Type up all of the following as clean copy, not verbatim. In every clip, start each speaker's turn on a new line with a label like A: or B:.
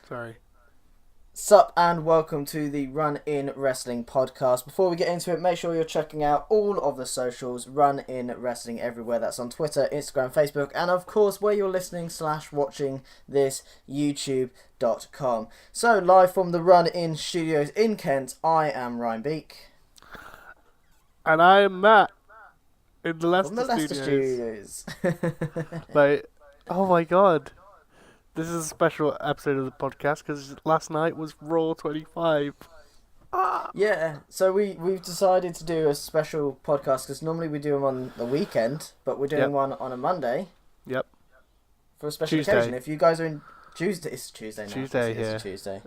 A: Sorry.
B: Sup and welcome to the Run In Wrestling podcast. Before we get into it, make sure you're checking out all of the socials, Run In Wrestling everywhere. That's on Twitter, Instagram, Facebook, and of course where you're listening / watching this, youtube.com. So live from the Run In studios in Kent, I am Ryan Beek.
A: And I am Matt in the
B: From
A: Leicester
B: the Leicester
A: Studios.
B: studios.
A: Oh my god. This is a special episode of the podcast because last night was Raw 25.
B: Yeah, so we've decided to do a special podcast because normally we do them on the weekend, but we're doing one on a Monday.
A: Yep.
B: For a special
A: Tuesday.
B: occasion. If you guys are in Tuesday, it's Tuesday now.
A: Tuesday,
B: It's
A: yeah.
B: a Tuesday.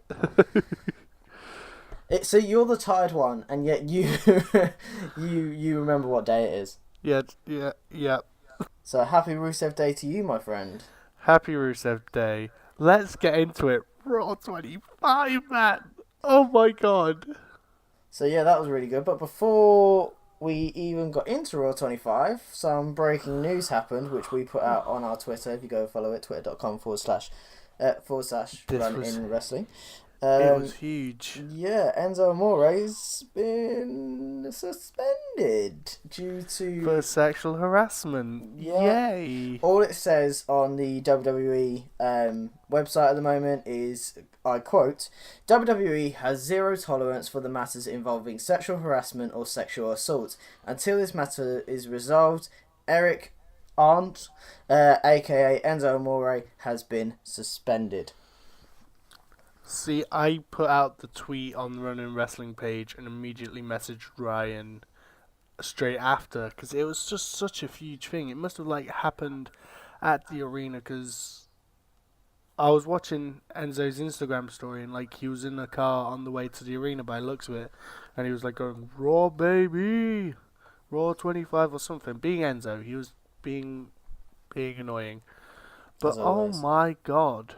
B: So you're the tired one, and yet you you remember what day it is.
A: Yeah.
B: So happy Rusev Day to you, my friend.
A: Happy Rusev Day. Let's get into it. Raw 25, man. Oh my god.
B: So yeah, that was really good. But before we even got into Raw 25, some breaking news happened, which we put out on our Twitter. If you go follow it, twitter.com / Run In Wrestling.
A: It was huge.
B: Yeah, Enzo Amore's been suspended due to...
A: For sexual harassment.
B: Yeah.
A: Yay.
B: All it says on the WWE website at the moment is, I quote, WWE has zero tolerance for the matters involving sexual harassment or sexual assault. Until this matter is resolved, Eric Arndt, aka Enzo Amore, has been suspended.
A: See, I put out the tweet on the Running Wrestling page and immediately messaged Ryan straight after because it was just such a huge thing. It must have happened at the arena because I was watching Enzo's Instagram story and he was in a car on the way to the arena by the looks of it, and he was going Raw baby, Raw 25 or something. Being Enzo, he was being annoying, but oh my god.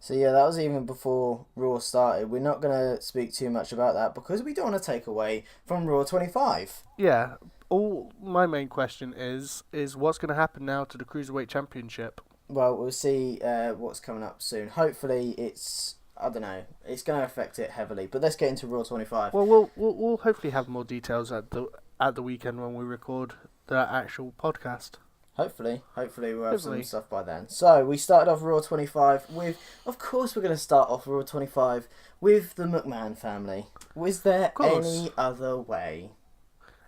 B: So yeah, that was even before Raw started. We're not going to speak too much about that because we don't want to take away from Raw 25.
A: Yeah, all my main question is what's going to happen now to the Cruiserweight Championship?
B: Well, we'll see what's coming up soon. Hopefully it's, I don't know, it's going to affect it heavily. But let's get into Raw 25.
A: Well, we'll hopefully have more details at the weekend when we record the actual podcast.
B: Hopefully we'll have some stuff by then. So, we started off Raw 25 with... Of course we're going to start off Raw 25 with the McMahon family. Was there any other way?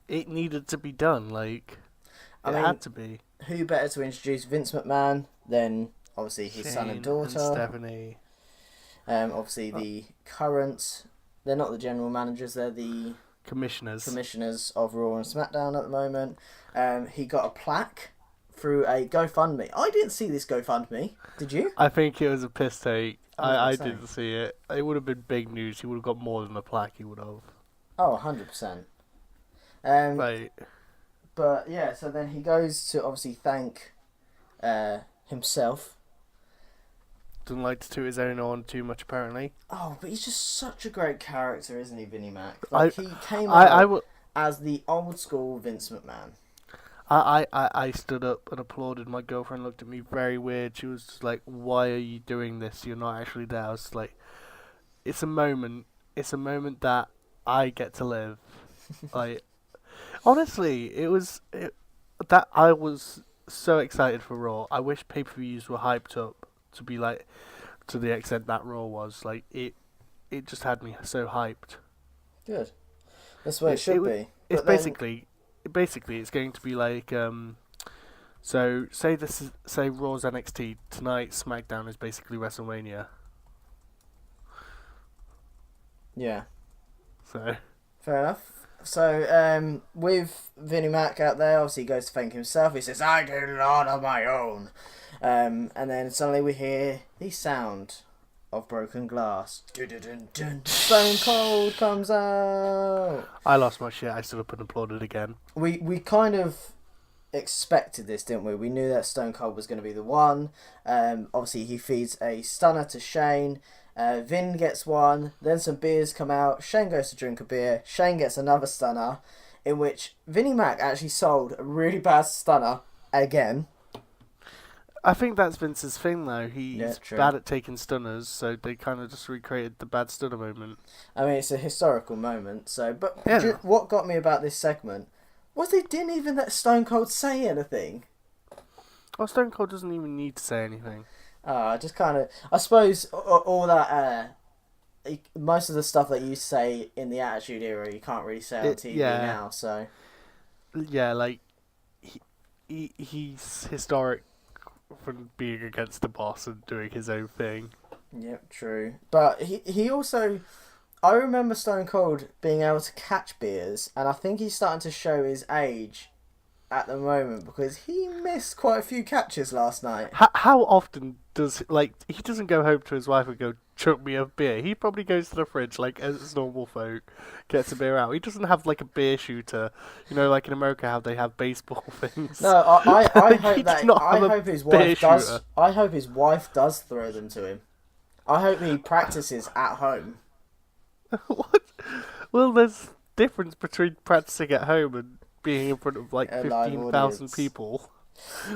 A: It needed to be done, it had to be.
B: Who better to introduce Vince McMahon than, obviously, his
A: Shane
B: son and daughter?
A: And Stephanie.
B: Obviously, the current... They're not the general managers, they're the... Commissioners of Raw and SmackDown at the moment. He got a plaque through a GoFundMe. I didn't see this GoFundMe. Did you?
A: I think it was a piss take. I didn't see it. It would have been big news. He would have got more than a plaque. He would have.
B: Oh, 100%.
A: Right.
B: But yeah, so then he goes to obviously thank himself.
A: Doesn't like to toot his own horn too much, apparently.
B: Oh, but he's just such a great character, isn't he, Vinnie Mac? He came out as the old school Vince McMahon.
A: I stood up and applauded. My girlfriend looked at me very weird. She was just like, "Why are you doing this? You're not actually there." I was like, "It's a moment. It's a moment that I get to live." Honestly, that I was so excited for Raw. I wish pay-per-views were hyped up to be to the extent that Raw was. It just had me so hyped.
B: Good. That's what it should be.
A: It's basically it's going to be so say Raw's NXT tonight. SmackDown is basically WrestleMania.
B: Yeah.
A: So
B: fair enough. So with Vinnie Mac out there, obviously he goes to thank himself. He says, "I did it all on my own," and then suddenly we hear the sound of broken glass. Dun-dun-dun-dun. Stone Cold comes out.
A: I lost my shit. I stood up and applauded again.
B: We kind of expected this, didn't we? We knew that Stone Cold was going to be the one. Obviously, he feeds a stunner to Shane. Vin gets one. Then some beers come out. Shane goes to drink a beer. Shane gets another stunner, in which Vinnie Mac actually sold a really bad stunner again.
A: I think that's Vince's thing, though.
B: Yeah,
A: He's
B: true.
A: bad at taking stunners, so they kind of just recreated the bad stunner moment.
B: I mean, it's a historical moment. So, but
A: Yeah.
B: what got me about this segment was they didn't even let Stone Cold say anything.
A: Well, Stone Cold doesn't even need to say anything.
B: Just kind of. I suppose all that. Most of the stuff that you say in the Attitude Era, you can't really say on TV
A: Yeah,
B: now. So
A: yeah, like he's historic for being against the boss and doing his own thing.
B: yep, true. But he also. I remember Stone Cold being able to catch beers, and I think he's starting to show his age at the moment because he missed quite a few catches last night.
A: How often does he doesn't go home to his wife and go chuck me a beer? He probably goes to the fridge like as normal folk, gets a beer out. He doesn't have like a beer shooter, like in America how they have baseball things.
B: No, I
A: He
B: hope
A: does not have a beer shooter.
B: I hope his wife does throw them to him. I hope he practices at home.
A: What? Well, there's difference between practicing at home and being in front of like
B: A live
A: 15,000
B: audience.
A: people.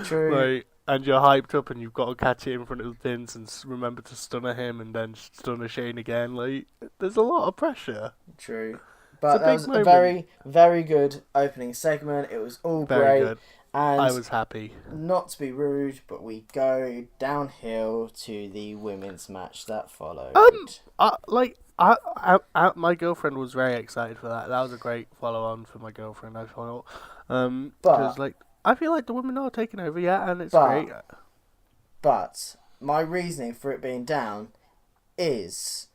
B: True.
A: Like, and you're hyped up and you've got to catch it in front of Vince and remember to stunner him and then stunner Shane again. Like, there's a lot of pressure.
B: True.
A: It's
B: But
A: a
B: that
A: big
B: was a
A: moment.
B: very, very good opening segment. It was all
A: Very
B: great.
A: good.
B: And
A: I was happy.
B: not to be rude, but we go downhill to the women's match that followed.
A: My girlfriend was very excited for that. That was a great follow-on for my girlfriend, I thought.
B: But
A: Because, I feel like the women are taking over, yeah, and it's
B: But-
A: great.
B: But my reasoning for it being down is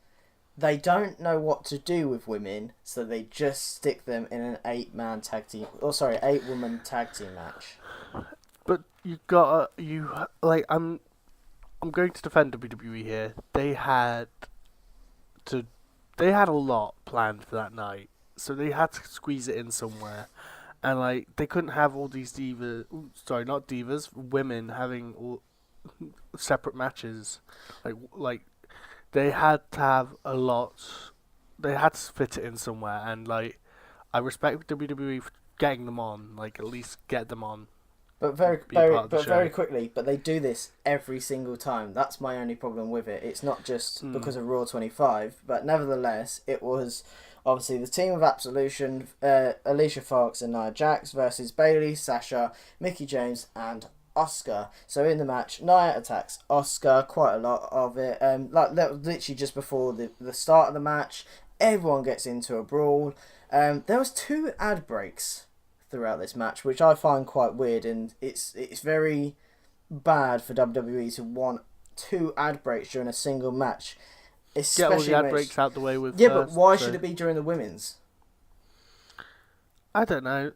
B: they don't know what to do with women, so they just stick them in an 8-woman tag team match.
A: But I'm going to defend WWE here. They had a lot planned for that night, so they had to squeeze it in somewhere. And they couldn't have all these not divas, women having all separate matches. They had to have a lot. They had to fit it in somewhere, and I respect WWE for getting them on. At least get them on.
B: But very quickly, but they do this every single time. That's my only problem with it. It's not just because of Raw25, but nevertheless, it was obviously the team of Absolution, Alicia Fox and Nia Jax versus Bayley, Sasha, Mickie James, and Asuka. So in the match, Nia attacks Asuka, quite a lot of it. That was literally just before the start of the match. Everyone gets into a brawl. There was 2 ad breaks throughout this match, which I find quite weird, and it's very bad for WWE to want 2 ad breaks during a single match.
A: Get all the ad breaks out the way with.
B: Yeah, but why should it be during the women's?
A: I don't know.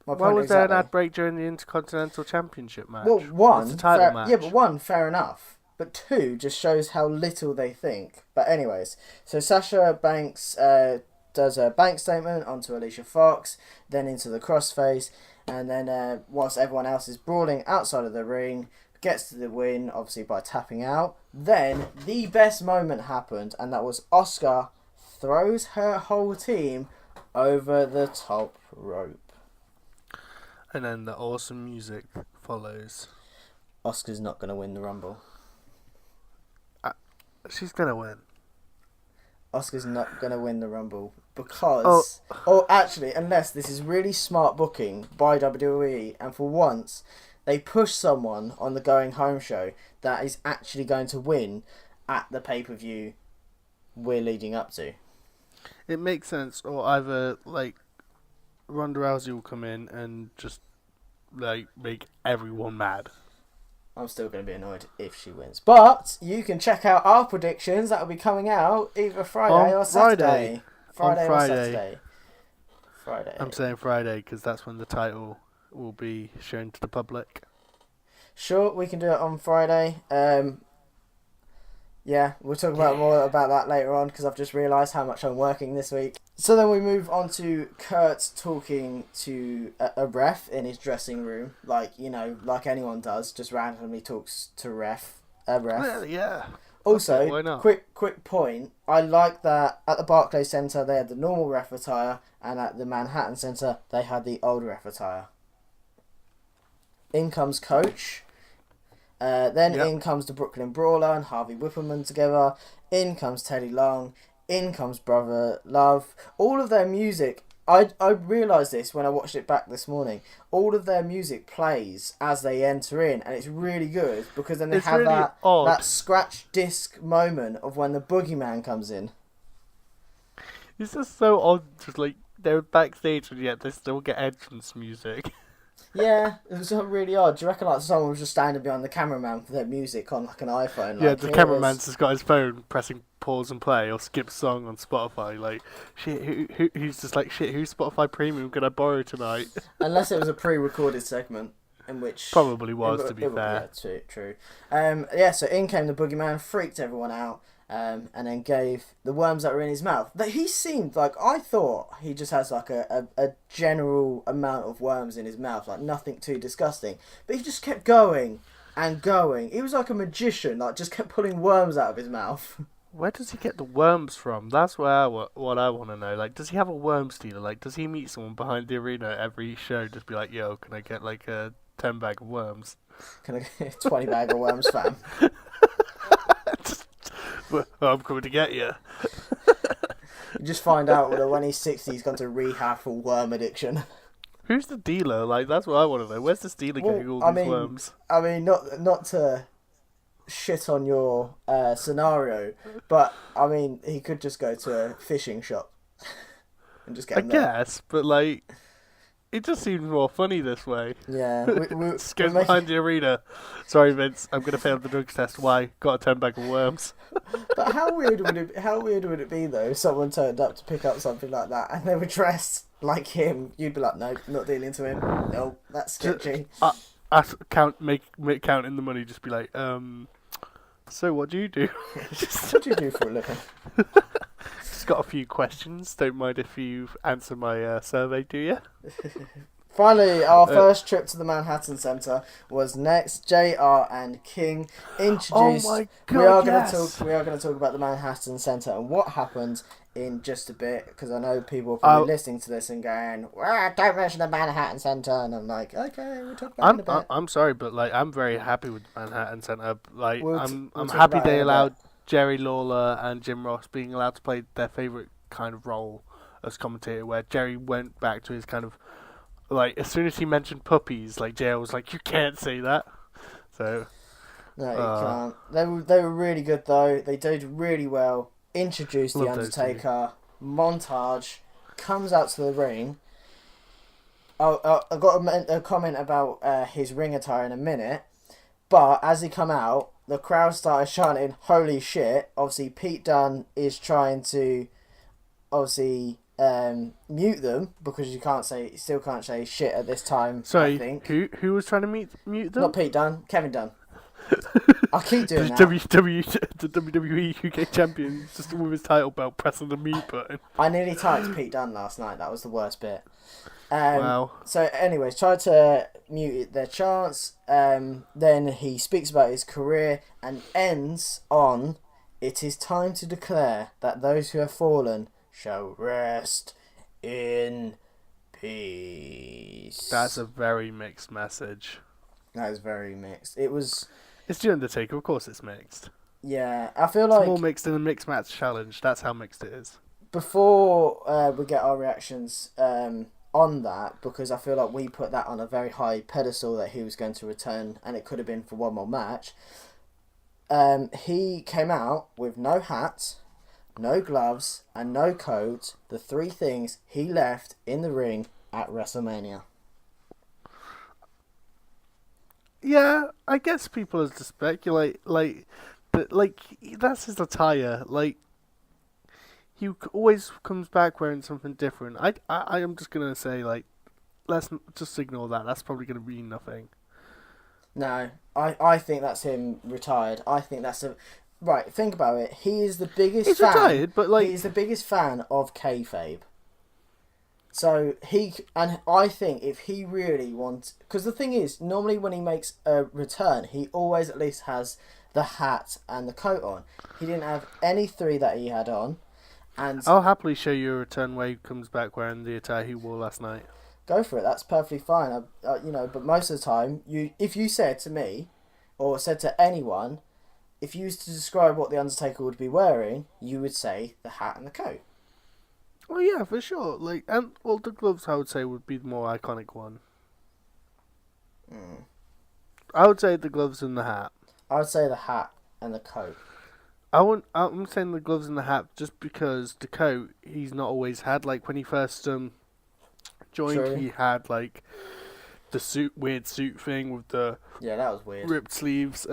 A: Why was there an ad break during the Intercontinental Championship match?
B: Well, one,
A: the title match.
B: Yeah, but 1, fair enough. But 2 just shows how little they think. But anyways, so Sasha Banks does a bank statement onto Alicia Fox, then into the crossface, and then whilst everyone else is brawling outside of the ring, gets to the win, obviously by tapping out. Then the best moment happened, and that was Asuka throws her whole team over the top rope.
A: And then the awesome music follows.
B: Asuka's not going to win the Rumble.
A: She's going to win.
B: Asuka's not going to win the Rumble because... Or actually, unless this is really smart booking by WWE, and for once, they push someone on the Going Home show that is actually going to win at the pay-per-view we're leading up to.
A: It makes sense, or either, Ronda Rousey will come in and just, make everyone mad.
B: I'm still going to be annoyed if she wins. But you can check out our predictions. That will be coming out either Friday or Saturday. Friday or Saturday. Friday.
A: I'm saying Friday because that's when the title will be shown to the public.
B: Sure, we can do it on Friday. Yeah, we'll talk more about that later on because I've just realised how much I'm working this week. So then we move on to Kurt talking to a ref in his dressing room, like anyone does, just randomly talks to a ref.
A: Well, yeah.
B: Also,
A: why not?
B: quick point. I like that at the Barclays Centre they had the normal ref attire, and at the Manhattan Centre they had the old ref attire. In comes Coach. Then
A: Yep.
B: in comes the Brooklyn Brawler and Harvey Whippleman together. In comes Teddy Long. In comes Brother Love. All of their music, I realised this when I watched it back this morning. All of their music plays as they enter in, and it's really good because then they
A: It's
B: have
A: really
B: that
A: odd.
B: scratch disc moment of when the boogeyman comes in.
A: It's just so odd. Just like they're backstage and yet they still get entrance music.
B: Yeah, it was really odd. Do you reckon like someone was just standing behind the cameraman for their music on like an iPhone?
A: Yeah,
B: Like
A: the
B: here it
A: cameraman's
B: is.
A: just got his phone pressing pause and play or skip song on Spotify. Like, shit, who's just like, shit, who's Spotify Premium can I borrow tonight?
B: Unless it was a pre-recorded segment in which
A: Probably was, to be
B: yeah,
A: fair.
B: true. Yeah, so in came the boogeyman, freaked everyone out, and then gave the worms that were in his mouth. That he seemed like I thought he just has like a general amount of worms in his mouth, like nothing too disgusting. But he just kept going and going. He was like a magician, like just kept pulling worms out of his mouth.
A: Where does he get the worms from? That's what I want to know. Like, does he have a worm stealer? Like, does he meet someone behind the arena every show? Just be like, yo, can I get like a 10 bag of worms?
B: Can I get a 20 bag of worms, fam?
A: Just, well, I'm coming to get you.
B: You just find out that when he's 60, he's gone to rehab for worm addiction.
A: Who's the dealer? Like, that's what I want to know. Where's this dealer getting all these worms?
B: I mean, not to shit on your scenario, but I mean, he could just go to a fishing shop and just get
A: I
B: them there.
A: guess, but like, it just seems more funny this way.
B: Yeah,
A: Just goes behind the arena. Sorry, Vince, I'm gonna fail the drugs test. Why? Got a 10 bag of worms.
B: But how weird would it be though if someone turned up to pick up something like that and they were dressed like him? You'd be like, no, not dealing to him. No, that's sketchy.
A: Make counting the money. Just be like, so what do you do?
B: What do you do for a living?
A: Just got a few questions. Don't mind if you answer my survey, do you?
B: Finally, our first trip to the Manhattan Center was next. JR and King introduced.
A: Oh my God, yes.
B: We are going to talk about the Manhattan Center and what happened in just a bit because I know people are probably listening to this and going, well, "Don't mention the Manhattan Center," and I'm like, "Okay, we'll talk about it in a bit."
A: I'm sorry, but like I'm very happy with Manhattan Center. Like
B: We'll
A: I'm
B: talk
A: happy
B: about it
A: they
B: in a
A: allowed
B: bit.
A: Jerry Lawler and Jim Ross being allowed to play their favorite kind of role as commentator, where Jerry went back to his kind of like as soon as he mentioned puppies, like JR was like, you can't say that. So
B: No, you can't. They were really good though. They did really well. Introduced the
A: Love those two.
B: Undertaker. Montage comes out to the ring. Oh, I got a comment about his ring attire in a minute, but as he come out, the crowd started chanting "Holy shit!" Obviously, Pete Dunne is trying to obviously mute them because still can't say shit at this time.
A: sorry,
B: I think
A: who was trying to mute them?
B: not Pete Dunne, Kevin Dunne. I keep doing
A: The
B: that.
A: the WWE UK champion just with his title belt pressing the mute button.
B: I nearly typed Pete Dunne last night. That was the worst bit.
A: Wow.
B: So, anyways, tried to mute their chants. Then he speaks about his career and ends on, "It is time to declare that those who have fallen shall rest in peace."
A: That's a very mixed message.
B: That is very mixed. It was,
A: It's The Undertaker, of course it's mixed.
B: yeah. I feel
A: It's
B: like
A: more mixed than a mixed match challenge. That's how mixed it is.
B: before we get our reactions on that, because I feel like we put that on a very high pedestal that he was going to return, and it could have been for one more match. He came out with no hat, no gloves, and no coat. The three things he left in the ring at WrestleMania.
A: Yeah, I guess people have to speculate, that's his attire. Like, he always comes back wearing something different. I am just gonna say, like, let's just ignore that. That's probably gonna be nothing.
B: No, I think that's him retired. I think that's a right. Think about it. He is the biggest
A: He's
B: fan.
A: retired, but like,
B: He's the biggest fan of kayfabe. So I think if he really wants, because the thing is, normally when he makes a return, he always at least has the hat and the coat on. He didn't have any three that he had on, and
A: I'll happily show you a return where he comes back wearing the attire he wore last night.
B: go for it. That's perfectly fine. But most of the time, if you said to me, or said to anyone, if you used to describe what the Undertaker would be wearing, you would say the hat and the coat.
A: Oh yeah, for sure. Like, and well, the gloves I would say would be the more iconic one.
B: Mm.
A: I would say the gloves and the hat.
B: I would say the hat and the coat.
A: I'm saying the gloves and the hat just because the coat he's not always had. Like when he first joined,
B: True.
A: he had like the weird suit thing with the
B: Yeah, that was weird.
A: ripped sleeves.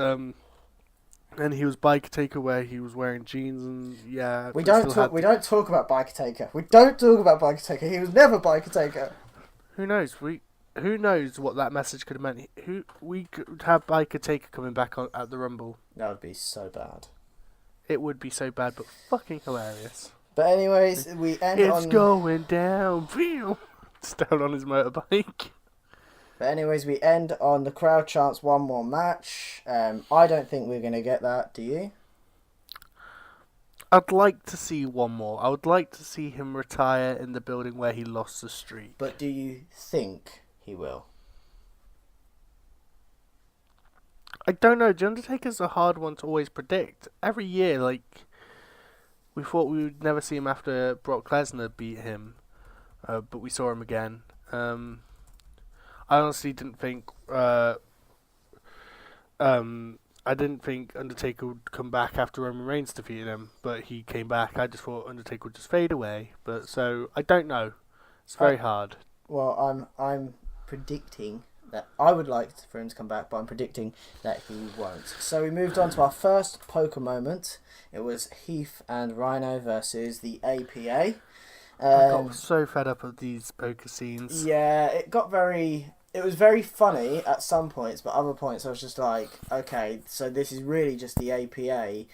A: And he was Biker Taker where he was wearing jeans and yeah.
B: We don't talk about Biker Taker. We don't talk about Biker Taker. He was never Biker Taker.
A: Who knows? Who knows what that message could have meant? We could have Biker Taker coming back at the Rumble.
B: That would be so bad.
A: It would be so bad, but fucking hilarious.
B: But anyways, we end
A: It's going down. It's down on his motorbike.
B: But anyways, we end on the crowd chants one more match. I don't think we're going to get that, do you?
A: I'd like to see one more. I would like to see him retire in the building where he lost the streak.
B: But do you think he will?
A: I don't know. The Undertaker's a hard one to always predict. Every year, we thought we would never see him after Brock Lesnar beat him, but we saw him again. I honestly didn't think. I didn't think Undertaker would come back after Roman Reigns defeated him, but he came back. I just thought Undertaker would just fade away. But so I don't know. It's very hard.
B: Well, I'm predicting that I would like for him to come back, but I'm predicting that he won't. So we moved on to our first poker moment. It was Heath and Rhino versus the APA.
A: I got so fed up of these poker scenes.
B: Yeah, it was very funny at some points, but other points I was just like, okay, so this is really just the APA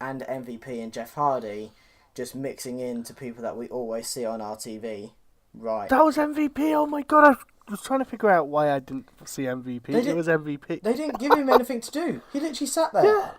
B: and MVP and Jeff Hardy just mixing into people that we always see on our TV. Right.
A: That was MVP. Oh my god! I was trying to figure out why I didn't see MVP. It was MVP.
B: They didn't give him anything to do. He literally sat there.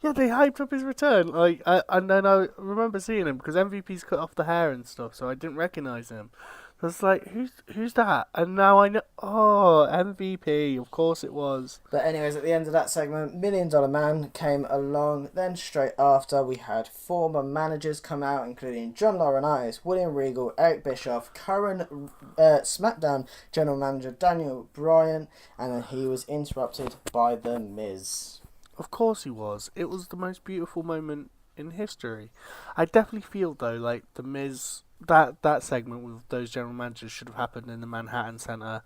A: Yeah, they hyped up his return. And then I remember seeing him because MVP's cut off the hair and stuff, so I didn't recognize him. I was like, who's that? And now I know. Oh, MVP. Of course it was.
B: But anyways, at the end of that segment, $1 Million Man came along. Then straight after, we had former managers come out, including John Laurinaitis, William Regal, Eric Bischoff, current SmackDown General Manager Daniel Bryan, and then he was interrupted by The Miz.
A: Of course he was. It was the most beautiful moment in history. I definitely feel though like The Miz. That segment with those general managers should have happened in the Manhattan Center,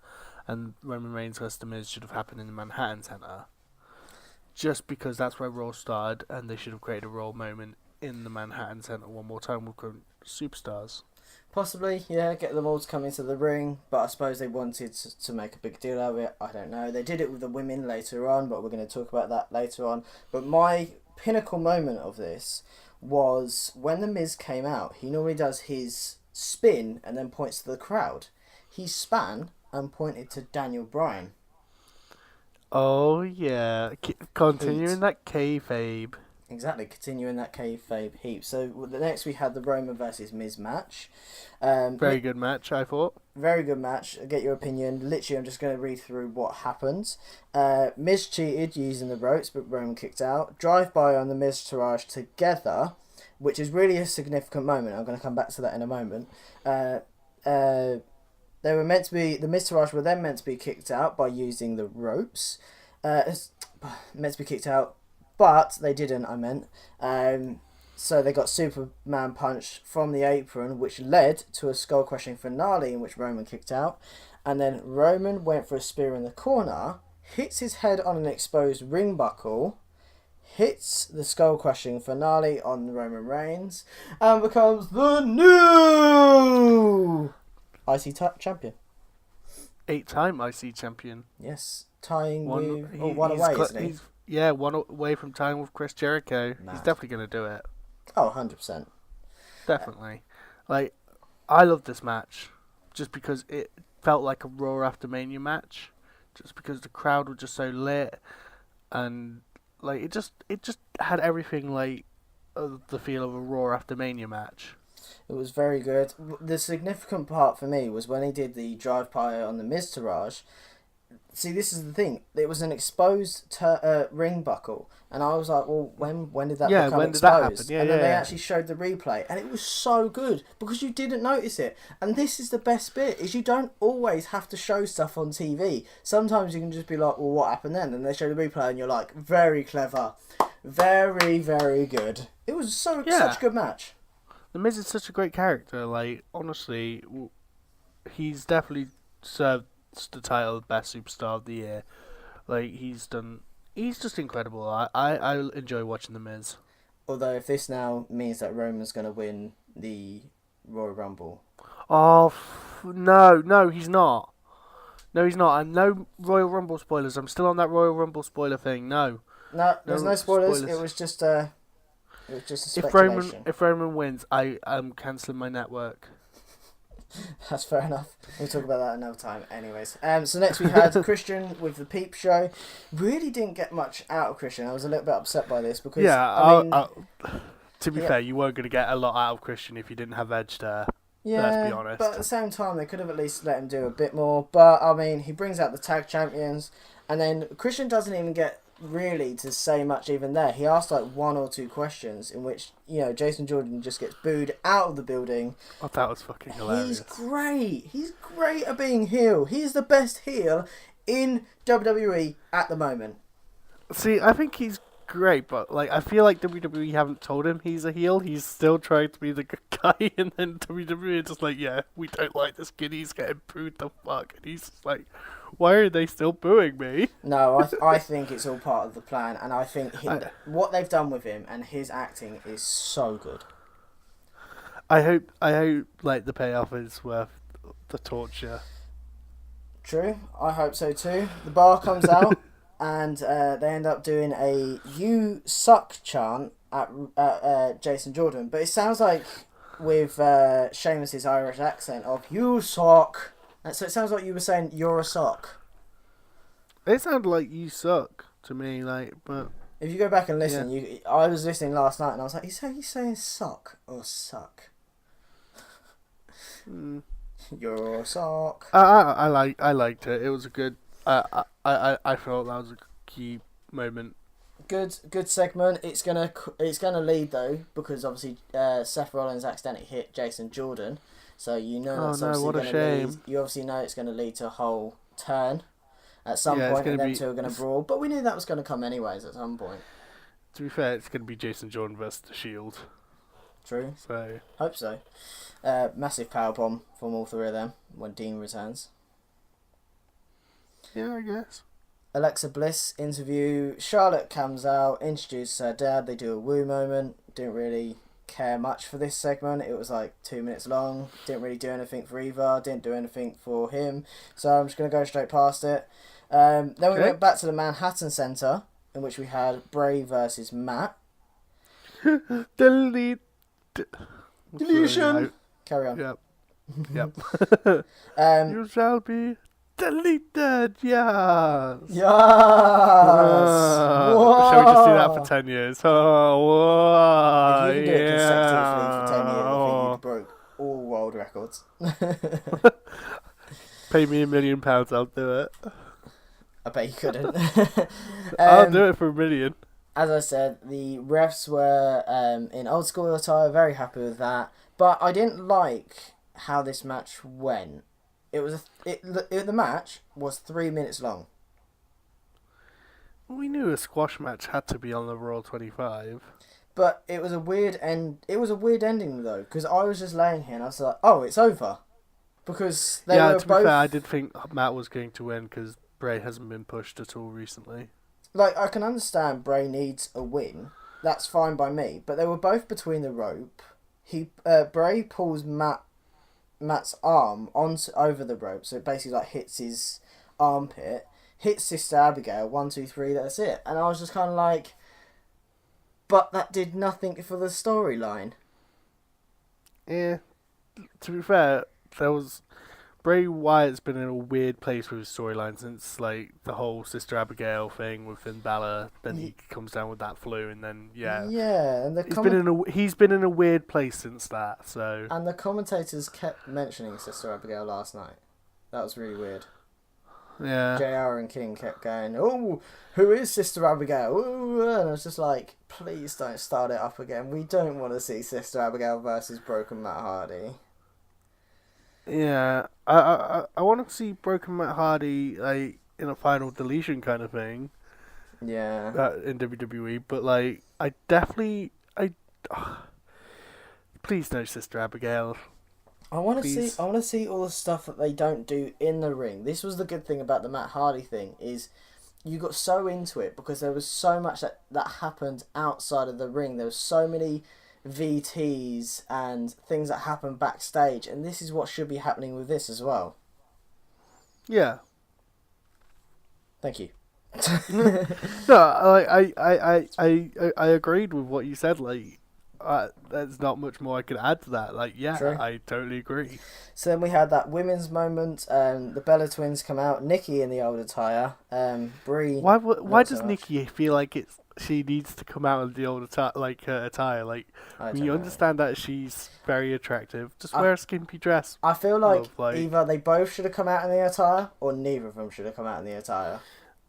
A: and Roman Reigns vs. The Miz should have happened in the Manhattan Center. Just because that's where Raw started, and they should have created a Raw moment in the Manhattan Center one more time with current superstars.
B: Possibly, yeah, get them all to come into the ring, but I suppose they wanted to make a big deal out of it. I don't know. They did it with the women later on, but we're going to talk about that later on. But my pinnacle moment of this was when The Miz came out. He normally does his spin and then points to the crowd. He span and pointed to Daniel Bryan.
A: Oh yeah, continuing that kayfabe.
B: Exactly, continuing that kayfabe heap. So the next we had the Roman versus Miz match.
A: Very good match, I thought.
B: Very good match. I'll get your opinion. Literally, I'm just going to read through what happened. Miz cheated using the ropes, but Roman kicked out. Drive-by on the Miz Taraj together, which is really a significant moment. I'm going to come back to that in a moment. They were meant to be. The Miz Taraj were then meant to be kicked out by using the ropes. Meant to be kicked out, but they didn't. I meant. So they got Superman punched from the apron, which led to a skull-crushing finale in which Roman kicked out. And then Roman went for a spear in the corner, hits his head on an exposed ring buckle, hits the skull-crushing finale on Roman Reigns, and becomes the new IC champion.
A: 8-time IC champion.
B: Yes, tying one
A: one
B: away, isn't he?
A: One away from tying with Chris Jericho.
B: Mad.
A: He's definitely going to do it.
B: Oh, 100%.
A: Definitely. I love this match just because it felt like a Raw after Mania match. Just because the crowd was just so lit, and it just had everything the feel of a Raw after Mania match.
B: It was very good. The significant part for me was when he did the drive-by on the Miz Taraj. see, this is the thing. It was an exposed ring buckle, and I was like, well, when did that
A: Yeah,
B: become
A: when did that happen?
B: exposed?
A: Yeah,
B: And then they
A: yeah.
B: actually showed the replay, and it was so good because you didn't notice it. And this is the best bit: is you don't always have to show stuff on TV. Sometimes you can just be like, well, what happened then? And they show the replay, and you're like, very clever, very, very good. It was such
A: Yeah.
B: a good match.
A: The Miz is such a great character. Like, honestly, he's definitely served the title of best superstar of the year. Like, he's just incredible. I enjoy watching the Miz.
B: Although, if this now means that Roman's going to win the Royal Rumble,
A: Oh no, he's not. No, he's not. And no Royal Rumble spoilers. I'm still on that Royal Rumble spoiler thing. No,
B: no, there's no spoilers.
A: spoilers.
B: It was just a
A: If
B: speculation.
A: Roman wins, I am cancelling my network.
B: That's fair enough. We'll talk about that another time. Anyways, so next we had Christian with the Peep Show. Really didn't get much out of Christian. I was a little bit upset by this because
A: To be fair, you weren't going to get a lot out of Christian if you didn't have Edge there.
B: yeah,
A: Let's be honest.
B: but at the same time they could have at least let him do a bit more. But I mean, he brings out the tag champions, and then Christian doesn't even get really to say much even there. He asked like one or two questions in which, Jason Jordan just gets booed out of the building.
A: Oh, that was fucking hilarious.
B: He's great. He's great at being heel. He's the best heel in WWE at the moment.
A: See, I think he's great, but like I feel like WWE haven't told him he's a heel. He's still trying to be the good guy, and then WWE are just like, yeah, we don't like this kid. He's getting booed the fuck, and he's just like, why are they still booing me?
B: No, I think it's all part of the plan, and I think what they've done with him and his acting is so good.
A: I hope like the payoff is worth the torture.
B: True, I hope so too. The bar comes out, and they end up doing a "You suck" chant at Jason Jordan, but it sounds like with Sheamus's Irish accent of "You suck." So it sounds like you were saying "You're a sock."
A: It sounded like you suck to me, like, but
B: If you go back and listen,
A: yeah.
B: I was listening last night, and I was like, "Is he saying sock or suck?" You're a sock.
A: I liked it. It was a good. I felt that was a key moment.
B: Good segment. It's gonna lead though, because obviously Seth Rollins accidentally hit Jason Jordan, so that's obviously
A: what a
B: gonna
A: shame.
B: lead. You obviously know it's gonna lead to a whole turn at some point, and them two are gonna brawl. But we knew that was gonna come anyways at some point.
A: To be fair, it's gonna be Jason Jordan versus the Shield.
B: True.
A: So
B: Hope so. Massive powerbomb from all three of them when Dean returns.
A: yeah, I guess.
B: Alexa Bliss interview. Charlotte comes out, introduces her dad. They do a woo moment. Didn't really care much for this segment. It was like 2 minutes long. Didn't really do anything for either. Didn't do anything for him. So I'm just going to go straight past it. Then we went back to the Manhattan Center, in which we had Bray versus Matt.
A: Delete.
B: Deletion. Carry on.
A: Yep. You shall be deleted. Yes.
B: Yes.
A: Shall we just do that for 10 years? Oh, whoa.
B: If you can do it consecutively for 10 years, I think you broke all world records.
A: Pay me £1 million, I'll do it.
B: I bet you couldn't.
A: I'll do it for $1 million.
B: As I said, the refs were in old school attire, very happy with that. But I didn't like how this match went. The match was 3 minutes long.
A: We knew a squash match had to be on the Raw25.
B: But it was a weird ending though, because I was just laying here and I was like, "Oh, it's over," because they were
A: to be
B: both.
A: fair, I did think Matt was going to win because Bray hasn't been pushed at all recently.
B: Like, I can understand Bray needs a win. That's fine by me. But they were both between the rope. Bray pulls Matt's arm over the rope, so it basically like hits his armpit, hits Sister Abigail, 1, 2, 3. That's it. And I was just kind of like, but that did nothing for the storyline.
A: Yeah, to be fair, Bray Wyatt's been in a weird place with his storyline since like the whole Sister Abigail thing with Finn Balor. Then he comes down with that flu, and then
B: and
A: he's been in a weird place since that. So
B: and the commentators kept mentioning Sister Abigail last night. That was really weird.
A: Yeah.
B: JR and King kept going, "Oh, who is Sister Abigail?" Ooh, and I was just like, "Please don't start it up again. We don't want to see Sister Abigail versus Broken Matt Hardy."
A: Yeah. I want to see Broken Matt Hardy like in a final deletion kind of thing
B: Yeah.
A: in WWE, but like I definitely I please no Sister Abigail.
B: I want to see.
A: Please.
B: I want to see all the stuff that they don't do in the ring. This was the good thing about the Matt Hardy thing is you got so into it because there was so much that happened outside of the ring. There was so many VTs and things that happened backstage, and this is what should be happening with this as well.
A: Yeah.
B: Thank you.
A: No, I agreed with what you said. Like, there's not much more I could add to that. Like, yeah,
B: True.
A: I totally agree.
B: So then we had that women's moment. The Bella Twins come out. Nikki in the old attire. Brie.
A: Why
B: not so
A: does
B: much.
A: Nikki feel like she needs to come out in the old attire, like her attire? Like,
B: I
A: when
B: don't
A: you
B: know.
A: understand that she's very attractive, just
B: I-
A: wear a skimpy dress.
B: I feel like
A: Like,
B: either they both should have come out in the attire, or neither of them should have come out in the attire.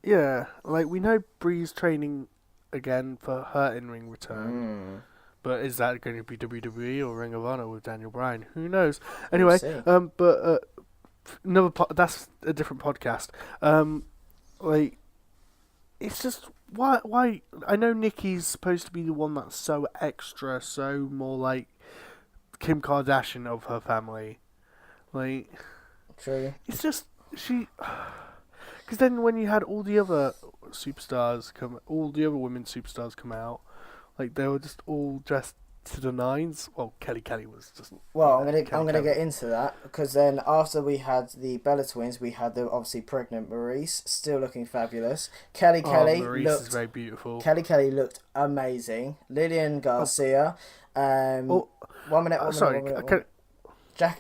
A: yeah, like we know Bree's training again for her in-ring return. But is that going to be WWE or Ring of Honor with Daniel Bryan? Who knows? Anyway,
B: see.
A: but that's a different podcast. Like it's just why I know Nikki's supposed to be the one that's so extra, so more like Kim Kardashian of her family. Like
B: True.
A: it's just she. Because then when you had all the other all the other women superstars come out, like they were just all dressed to the nines. Well, Kelly was just.
B: Well,
A: you know,
B: I'm
A: Kelly
B: gonna
A: Kelly.
B: get into that because then after we had the Bella Twins, we had the obviously pregnant Maurice, still looking fabulous. Kelly
A: Maurice is
B: looked.
A: very beautiful.
B: Kelly looked amazing. Lillian Garcia.
A: Oh,
B: 1 minute. 1 minute.
A: sorry.
B: 1 minute.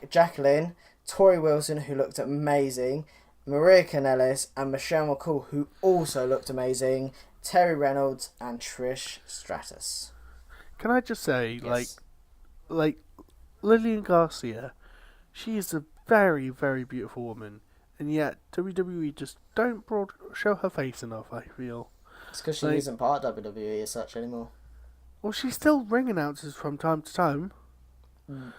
B: Jacqueline, Tori Wilson, who looked amazing. Maria Kanellis and Michelle McCool, who also looked amazing. Terry Reynolds and Trish Stratus.
A: Can I just say,
B: Yes.
A: like Lillian Garcia, she is a very, very beautiful woman, and yet WWE just don't show her face enough. I feel.
B: It's because she
A: Like,
B: isn't part of WWE as such anymore.
A: well, she's still ring announces from time to time.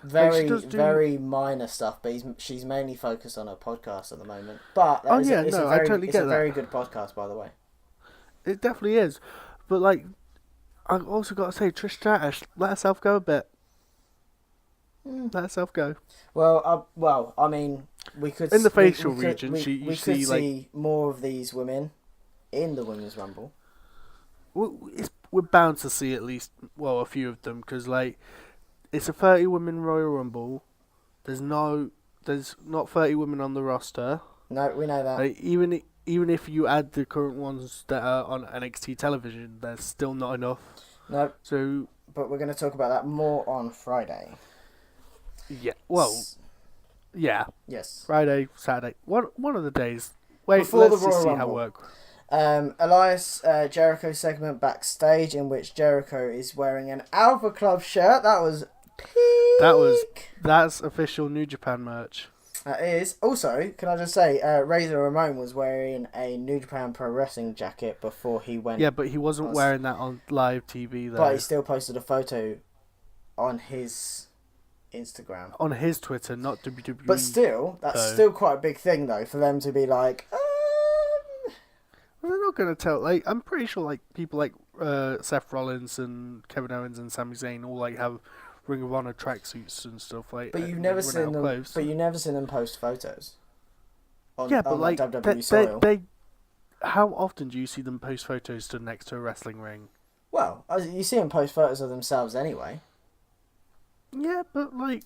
B: Very,
A: does do-
B: very minor stuff, but she's mainly focused on her podcast at the moment. But
A: Oh,
B: it's
A: yeah,
B: it's
A: no,
B: a
A: I
B: very,
A: totally
B: it's
A: get
B: a very
A: that.
B: good podcast, by the way.
A: It definitely is, but like, I've also got to say, Trish Stratus let herself go a bit. Let herself go.
B: Well, I mean, we could
A: In the
B: we
A: facial
B: could-
A: region,
B: we
A: you
B: could
A: see, like-
B: see more of these women in the Women's Rumble.
A: We're bound to see at least a few of them because like it's a 30 women Royal Rumble. There's not 30 women on the roster.
B: No, we know that.
A: Like, even if you add the current ones that are on NXT television, there's still not enough.
B: No,
A: So
B: but we're going to talk about that more on Friday.
A: yeah, yeah,
B: Yes.
A: Friday, Saturday, one of the days. Wait,
B: Before
A: let's
B: the
A: just
B: Royal
A: see how it
B: Rumble.
A: works.
B: Elias Jericho segment backstage in which Jericho is wearing an Alpha Club shirt. That was peak.
A: That's official New Japan merch.
B: That is. Also, can I just say, Razor Ramon was wearing a New Japan Pro Wrestling jacket before he went.
A: Yeah, but he wasn't
B: was-
A: wearing that on live TV though.
B: But he still posted a photo on his Instagram.
A: On his Twitter, not WWE.
B: But still, that's
A: though.
B: still quite a big thing, though, for them to be like,
A: Well, they're not going to tell. Like, I'm pretty sure, like people like Seth Rollins and Kevin Owens and Sami Zayn all like have Ring of Honor tracksuits and stuff like.
B: But you've
A: and
B: never
A: run out
B: seen
A: of
B: them.
A: clothes.
B: But you've never seen them post photos. On,
A: Yeah, but
B: on
A: like
B: WWE soil.
A: they, how often do you see them post photos stood next to a wrestling ring?
B: Well, you see them post photos of themselves anyway.
A: Yeah, but like,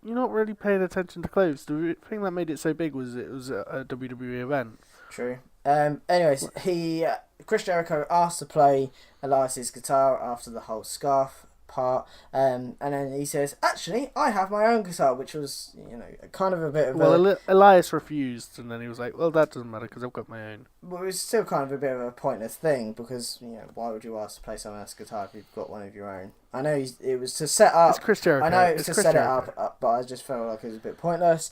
A: you're not really paying attention to clothes. The thing that made it so big was it was a WWE event.
B: True. Anyways, Chris Jericho asked to play Elias's guitar after the whole scarf part. And then he says, "Actually, I have my own guitar," which was, kind of a bit of
A: Elias refused, and then he was like, "Well, that doesn't matter because I've got my own."
B: Well, it was still kind of a bit of a pointless thing because, why would you ask to play someone else's guitar if you've got one of your own? I know it was to set up.
A: It's Chris Jericho.
B: I know it was to set it up, but I just felt like it was a bit pointless.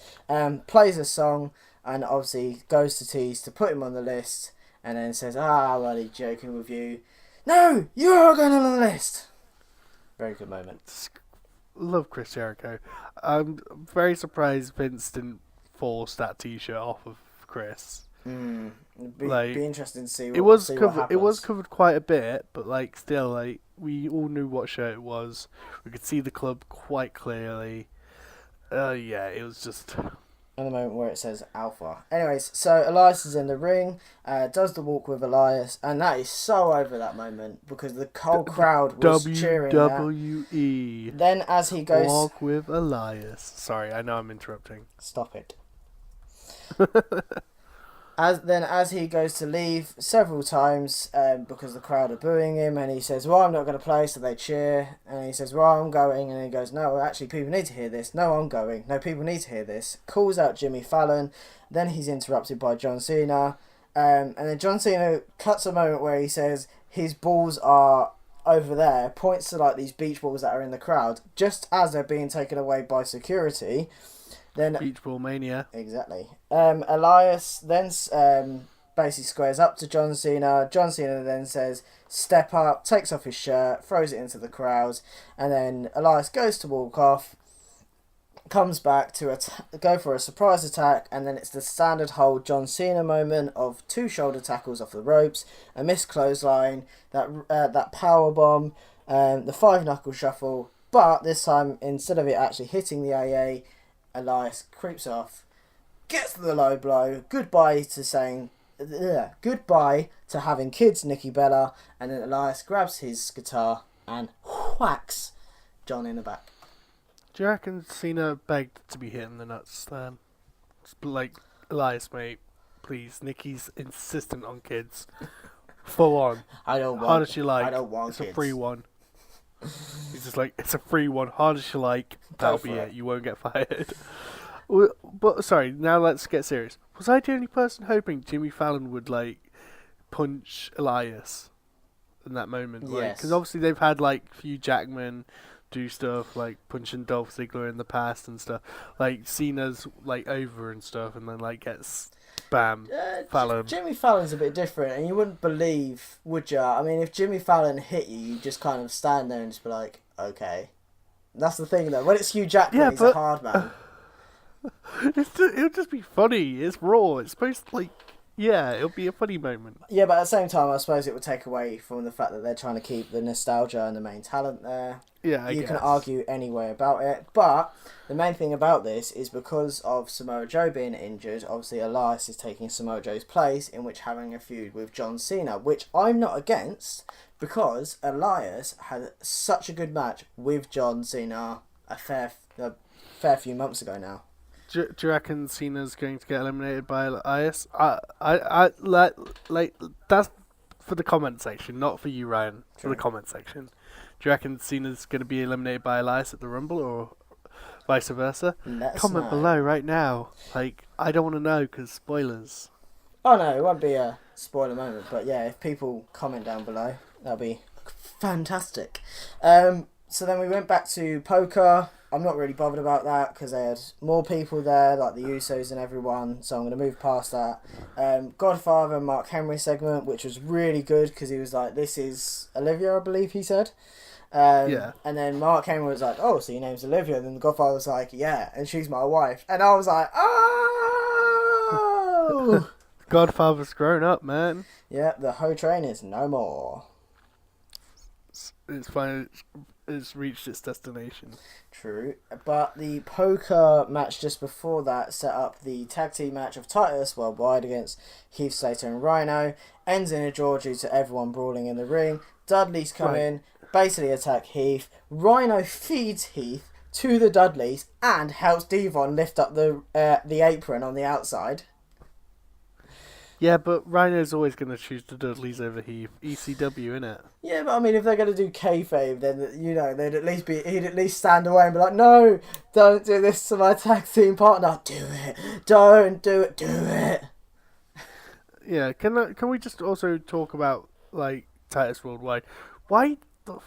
B: Plays a song and obviously goes to tease to put him on the list, and then says, well, he's joking with you. No, you're going on the list. Very good moment.
A: Love Chris Jericho. I'm very surprised Vince didn't force that T-shirt off of Chris.
B: Be interesting to see.
A: It was covered quite a bit, but still, we all knew what shirt it was. We could see the club quite clearly. It was just.
B: And the moment where it says Alpha. Anyways, so Elias is in the ring, does the walk with Elias, and that is so over that moment because the whole crowd was cheering
A: WWE.
B: That. Then as he goes...
A: Walk with Elias. Sorry, I know I'm interrupting.
B: Stop it. As he goes to leave several times because the crowd are booing him, and he says, "Well, I'm not going to play," so they cheer, and he says, "Well, I'm going," and he goes, "No, actually, people need to hear this. No, I'm going. No, people need to hear this." Calls out Jimmy Fallon, then he's interrupted by John Cena, and then John Cena cuts a moment where he says his balls are over there, points to these beach balls that are in the crowd, just as they're being taken away by security. Then
A: Beach Ball Mania.
B: Exactly. Elias then basically squares up to John Cena. John Cena then says, "Step up," takes off his shirt, throws it into the crowd, and then Elias goes to walk off, comes back to go for a surprise attack, and then it's the standard whole John Cena moment of 2 shoulder tackles off the ropes, a missed clothesline, that power bomb, the 5-knuckle shuffle, but this time, instead of it actually hitting the AA, Elias creeps off, gets the low blow, goodbye to having kids, Nikki Bella, and then Elias grabs his guitar and whacks John in the back.
A: Do you reckon Cena begged to be hit in the nuts then? Elias, mate, please. Nikki's insistent on kids. Full on.
B: I don't want.
A: Hard as you like.
B: I don't want
A: it's
B: kids.
A: A free one. He's just like, it's a free one. Hard as you like. That'll be it. You won't get fired. But sorry, now let's get serious. Was I the only person hoping Jimmy Fallon would punch Elias in that moment?
B: Yes.
A: Because obviously they've had Hugh Jackman do stuff like punching Dolph Ziggler in the past and stuff. Cena's over and stuff, and then gets bam. Fallon.
B: Jimmy Fallon's a bit different, and you wouldn't believe, would you? I mean, if Jimmy Fallon hit you, you just kind of stand there and just be like, okay. That's the thing, though. When it's Hugh Jackman, he's a hard man.
A: It'll just be funny. It's Raw. It's supposed to it'll be a funny moment.
B: Yeah, but at the same time, I suppose it would take away from the fact that they're trying to keep the nostalgia and the main talent there.
A: Yeah,
B: you can argue any way about it, but the main thing about this is because of Samoa Joe being injured, obviously Elias is taking Samoa Joe's place, in which having a feud with John Cena, which I'm not against, because Elias had such a good match with John Cena a fair few months ago now.
A: Do you reckon Cena's going to get eliminated by Elias? I that's for the comment section, not for you, Ryan. For the comment section. Do you reckon Cena's going to be eliminated by Elias at the Rumble, or vice versa? Comment below right now. I don't want to know because spoilers.
B: Oh no, it won't be a spoiler moment, but yeah, if people comment down below, that'll be fantastic. So then we went back to poker. I'm not really bothered about that because they had more people there, like the Usos and everyone, so I'm going to move past that. Godfather and Mark Henry segment, which was really good because he was like, "This is Olivia," I believe he said.
A: Yeah.
B: And then Mark Henry was like, "Oh, so your name's Olivia?" And then the Godfather was like, "Yeah, and she's my wife." And I was like, "Oh!"
A: Godfather's grown up, man.
B: Yeah, the hoe train is no more.
A: It's fine. It's reached its destination.
B: True, but the poker match just before that set up the tag team match of Titus Worldwide against Heath Slater and Rhino. Ends in a draw due to everyone brawling in the ring. Dudleys come in, basically attack Heath. Rhino feeds Heath to the Dudleys and helps Devon lift up the apron on the outside.
A: Yeah, but Rhino's always going to choose the Dudleys over Heath. ECW, innit?
B: Yeah, but I mean, if they're going to do kayfabe, then he'd at least stand away and be like, no, don't do this to my tag team partner. Do it. Don't do it. Do it.
A: Yeah, can we just also talk about, like, Titus Worldwide? Why the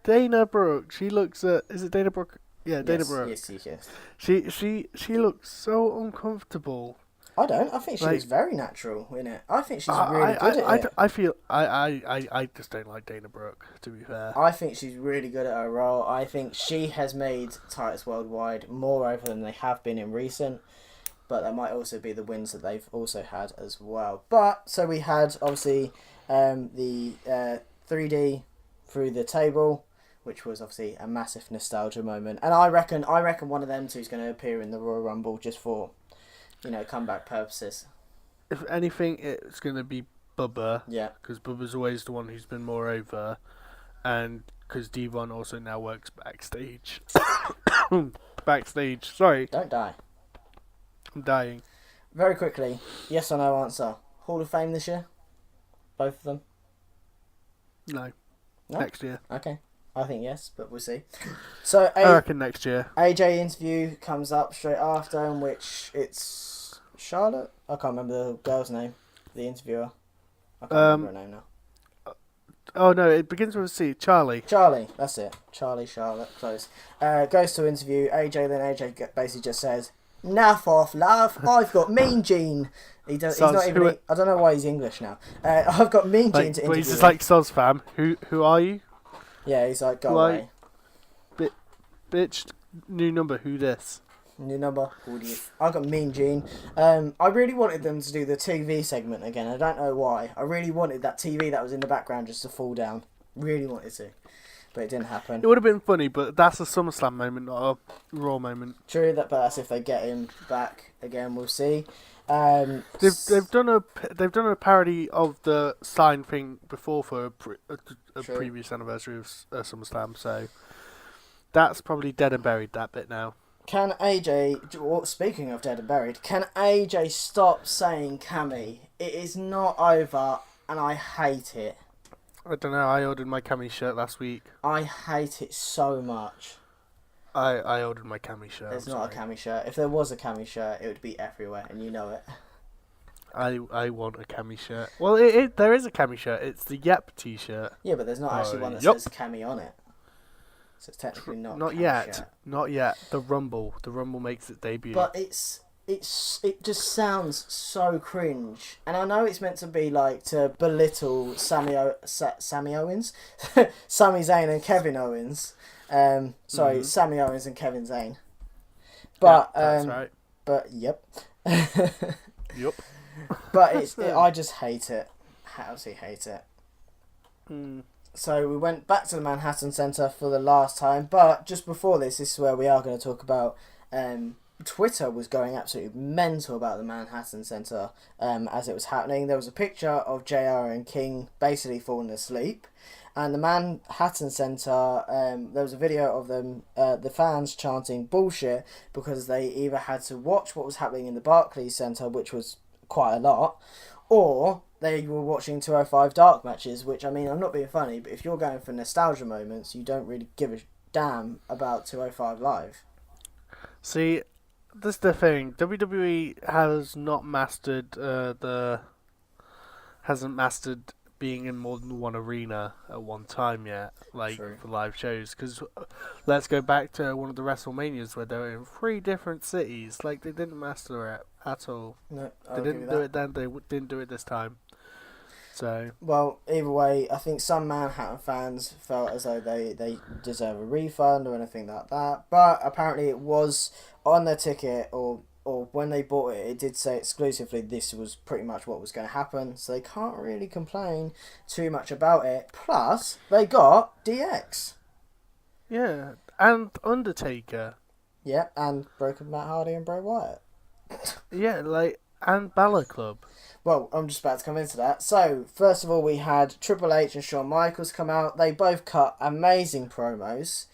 A: Dana Brooke, she looks at... Is it Dana Brooke? Yeah, Dana Brooke.
B: Yes.
A: She looks so uncomfortable.
B: I don't. I think she looks very natural in it. I think she's really good at it.
A: I just don't like Dana Brooke, to be fair.
B: I think she's really good at her role. I think she has made Titus Worldwide more over than they have been in recent. But that might also be the wins that they've also had as well. But, so we had, obviously, the 3D through the table, which was obviously a massive nostalgia moment. And I reckon one of them two is going to appear in the Royal Rumble just for, comeback purposes.
A: If anything, it's going to be Bubba.
B: Yeah.
A: Because Bubba's always the one who's been more over. And because Devon also now works backstage. Backstage. Sorry.
B: Don't die.
A: I'm dying.
B: Very quickly, yes or no answer. Hall of Fame this year? Both of them?
A: No.
B: No?
A: Next year.
B: Okay. I think yes, but we'll see. So
A: I reckon next year.
B: AJ interview comes up straight after, in which it's Charlotte? I can't remember the girl's name. The interviewer. I can't remember her name now.
A: Oh no, it begins with a C. Charlie.
B: Charlie, that's it. Charlotte, close. Goes to interview AJ, then AJ basically just says, "Naff off, love. I've got Mean Gene." He's not even. I don't know why he's English now. I've got Mean Gene to interview.
A: But he's just like, "Soz fam, who are you?"
B: Yeah, he's like, "Go away."
A: Bitch, new number. Who this?
B: New number. Who do you? I've got Mean Gene. I really wanted them to do the TV segment again. I don't know why. I really wanted that TV that was in the background just to fall down. Really wanted to. But it didn't happen.
A: It would have been funny, but that's a SummerSlam moment, not a Raw moment.
B: True, but that's if they get him back again. We'll see.
A: They've done a parody of the sign thing before for a previous anniversary of SummerSlam, so that's probably dead and buried, that bit now.
B: Can AJ, well, speaking of dead and buried, can AJ stop saying Cammy? It is not over, and I hate it.
A: I don't know, I ordered my Cammy shirt last week.
B: I hate it so much.
A: I ordered my Cammy shirt.
B: There's not a Cammy shirt. If there was a Cammy shirt, it would be everywhere, and you know it.
A: I want a Cammy shirt. Well, there is a Cammy shirt. It's the Yep t-shirt.
B: Yeah, but there's not actually one that says Cammy on it. So it's technically not.
A: Not yet. Shirt. Not yet. The Rumble makes its debut.
B: But it just sounds so cringe, and I know it's meant to be like to belittle Sammy Owens, Sami Zayn and Kevin Owens. Sammy Owens and Kevin Zayn. But
A: that's right.
B: But yep.
A: Yep.
B: But I just hate it. Absolutely hate it. So we went back to the Manhattan Center for the last time, but just before this is where we are going to talk about. Twitter was going absolutely mental about the Manhattan Center as it was happening. There was a picture of JR and King basically falling asleep. And the Manhattan Center, there was a video of them, the fans chanting bullshit because they either had to watch what was happening in the Barclays Center, which was quite a lot, or they were watching 205 dark matches, which, I mean, I'm not being funny, but if you're going for nostalgia moments, you don't really give a damn about 205 Live.
A: See, this is the thing. WWE has not mastered hasn't mastered being in more than one arena at one time yet, like
B: True.
A: for live shows. Because let's go back to one of the WrestleManias where they were in 3 different cities. Like, they didn't master it at all.
B: No,
A: they didn't do it then. They didn't do it this time. So,
B: well, either way, I think some Manhattan fans felt as though they deserve a refund or anything like that. But apparently it was on their ticket, or when they bought it, it did say exclusively this was pretty much what was going to happen. So they can't really complain too much about it. Plus, they got DX.
A: yeah, and Undertaker.
B: Yep, and Broken Matt Hardy and Bray Wyatt.
A: Yeah, and Balor Club.
B: Well, I'm just about to come into that. So, first of all, we had Triple H and Shawn Michaels come out. They both cut amazing promos.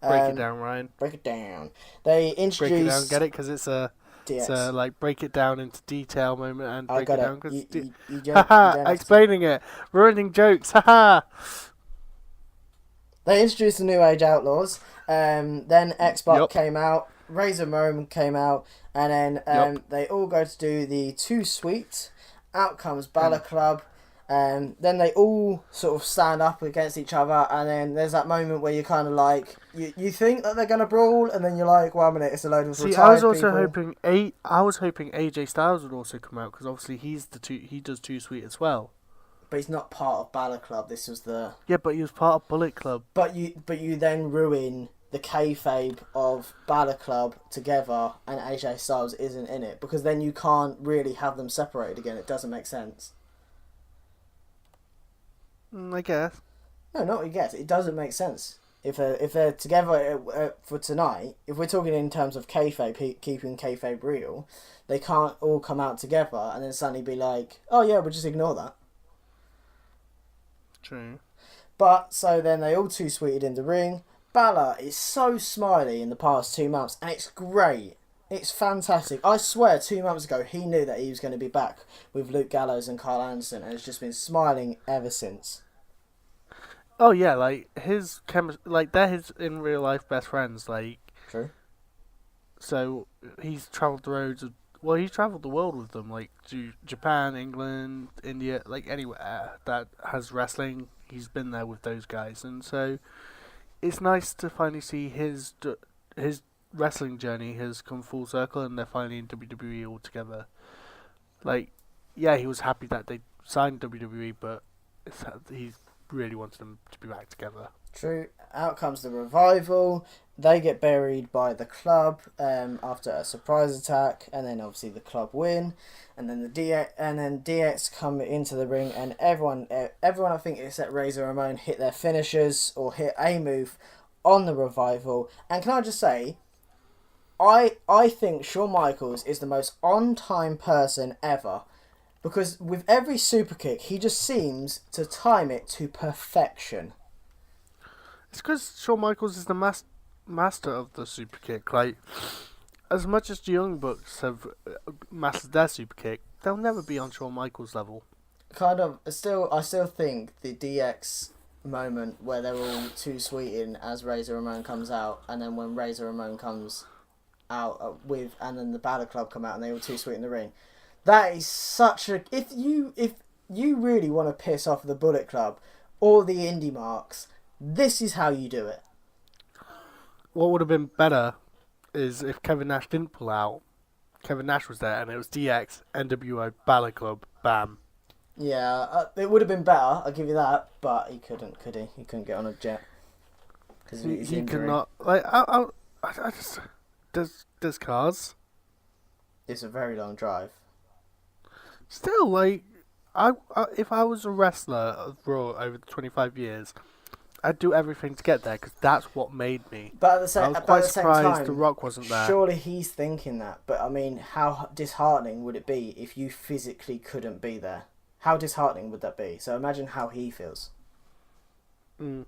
A: Break it down, Ryan.
B: Break it down. They introduced...
A: Break it down, get it? Because it's a
B: DX.
A: like break it down into detail moment and
B: I
A: break
B: got
A: it
B: it.
A: down because
B: You don't
A: haha
B: have to.
A: explaining it, ruining jokes, haha.
B: They introduced the New Age Outlaws. Then X-Pac
A: Yup.
B: came out. Razor Ramon came out, and then
A: Yup.
B: they all go to do the Too Sweet. Out comes Balor
A: And
B: Club. Then they all sort of stand up against each other, and then there's that moment where you're kind of like, you think that they're gonna brawl, and then you're like, well, a minute, it's a load of
A: see,
B: retired
A: I was also
B: people.
A: hoping AJ Styles would also come out because obviously he does Too Sweet as well.
B: But he's not part of Balor Club. This was the.
A: Yeah, but he was part of Bullet Club.
B: But you then ruin the kayfabe of Balor Club together, and AJ Styles isn't in it, because then you can't really have them separated again. It doesn't make sense.
A: I guess.
B: No, not what you get. It doesn't make sense. If they're together for tonight, if we're talking in terms of kayfabe, keeping kayfabe real, they can't all come out together and then suddenly be like, oh yeah, we'll just ignore that.
A: True.
B: But, so then they all Too Sweeted in the ring. Balor is so smiley in the past 2 months, and it's great. It's fantastic. I swear 2 months ago he knew that he was going to be back with Luke Gallows and Carl Anderson, and has just been smiling ever since.
A: Oh yeah, like his like they're his in real life best friends. Like,
B: True.
A: so he's travelled the roads. Well, he's travelled the world with them, like to Japan, England, India, like anywhere that has wrestling. He's been there with those guys, and so it's nice to finally see his wrestling journey has come full circle, and they're finally in WWE all together. Like, yeah, he was happy that they signed WWE, but he's really wanted them to be back together.
B: True. Out comes the Revival. They get buried by the Club after a surprise attack, and then obviously the Club win, and then DX come into the ring, and everyone I think except Razor Ramon hit their finishers or hit a move on the Revival. And can I just say, I think Shawn Michaels is the most on time person ever. Because with every super kick, he just seems to time it to perfection.
A: It's because Shawn Michaels is the master of the super kick. Like, as much as the Young Bucks have mastered their super kick, they'll never be on Shawn Michaels' level.
B: Kind of. I still think the DX moment where they're all Too Sweeting as Razor Ramon comes out, and then when Razor Ramon comes out and then the Balor Club come out and they all Too Sweet in the ring. That is such a... If you really want to piss off the Bullet Club or the Indie Marks, this is how you do it.
A: What would have been better is if Kevin Nash didn't pull out. Kevin Nash was there, and it was DX, NWO, Balor Club, bam.
B: Yeah, it would have been better, I'll give you that, but he couldn't, could he? He couldn't get on a jet. Because
A: He could not... Like, I just... There's cars.
B: It's a very long drive.
A: Still, like, if I was a wrestler of Raw over the 25 years, I'd do everything to get there because that's what made me.
B: But at the
A: I was quite surprised The
B: time,
A: Rock wasn't there.
B: surely he's thinking that. But I mean, how disheartening would it be if you physically couldn't be there? How disheartening would that be? So imagine how he feels.
A: Mm.